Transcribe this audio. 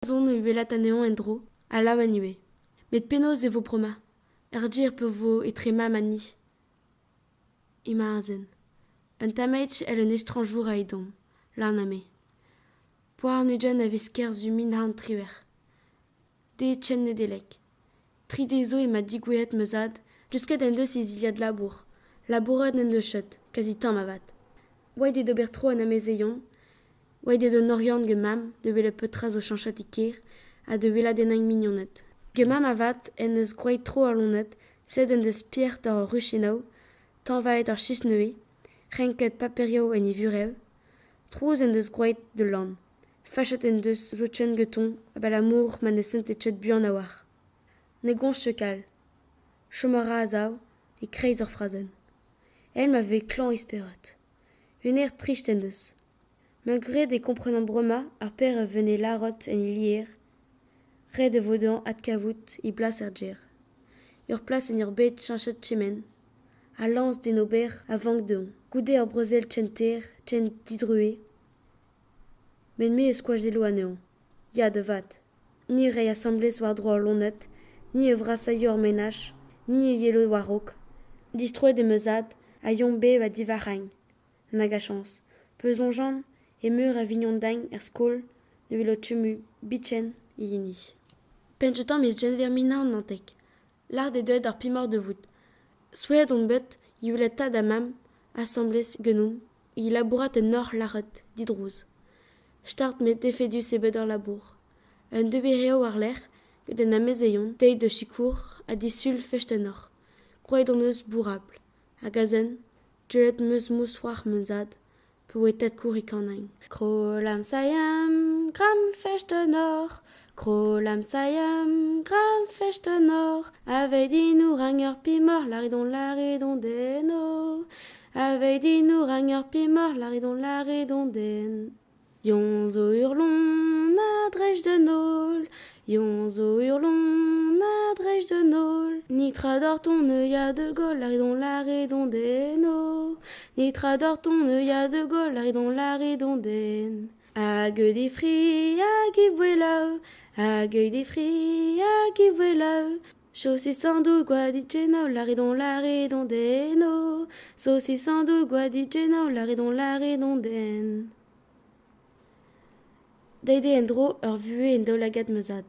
Zon uvelat aneon endro, a lav aniwe. Met penaos e vo broma. Dir pe vo e trema mani. Ima azen. Un tamaitch el un estranjour a edom. Lan ame. Poar nujan a vesker zumin han triwer. De chen ne delek. Tri dezo e ma digouet meuzad, jusqu'à en deus iz iliad labour. Labourat n'en de chot, quasi tam avad. Oaid e d'ober tro an amezeion, oaid e de norian ge mam, de vele peutraz o chanchat iker, a de vela denañ mignonnet. Ge mam avad en eus grouet tro ar lonet, sed en deus pier d'ar ruchenao, tan vaet ar chisneue, renket paperio en i vurev, trouz en deus grouet de lan. Fachet en deus zo tchen geton, a bal amour man e sent e tchet buan a war. Ne gonch chekal. Chomara a zao, e kreiz ur frazen. Elle m'avait clan isperot. Un air triste en deus. Malgré des comprenant broma, ar père venait larot en ilier, red de vaudan at kavout i blas er djer. Ur plas en ur bet chanchet chemen, a lance den ober a vank deon. Goude ur brozel tchenter, tchen didrue, men me eus kwajelo aneon. Ya de vat. Ni rei assemblez war dro ar lonet, ni e vrasaio ur menaj, ni e yelo warok. Distroet de meuzad, a yombe va divaragn. Nag a chans. Peus jan, e meur a vignon dañ er skol, ne velo tchemu bitchen e yini. Penchetan mis genvermina an nantek. L'art de deuet ar pimor de vout. Souet on bet, i welet tad a mam, assemblez genoum, i labourat en nor larret, didrouz. Start met defedus e bet ur labour. Un debereo ar ler, que den amezeion, deit de chikour, a disul fecht en or. Groet on eus bourable. A gazen, deuet meus moussoir meuzad, peu etet kourik an ain. Krolam sayam, gram fecht en or, krolam sayam, gram fecht en or, avei din ou rang ur pimor, laridon deno, avei din ou rang ur pimor, laridon den. Yon zo hurlon, na drej de nol, yon zo hurlon, na drej de nol. Ni trador ton ya de gol, laridon deno. Ni trador ton ya de gol, laridon den. Hag di fri, hag i vwela, hag di fri, hag i vwela. Saucissan du guadi genao, laridon deno. Saucissan du guadi genao, laridon den. Deide en dro ur vue en daoulagad meuzad.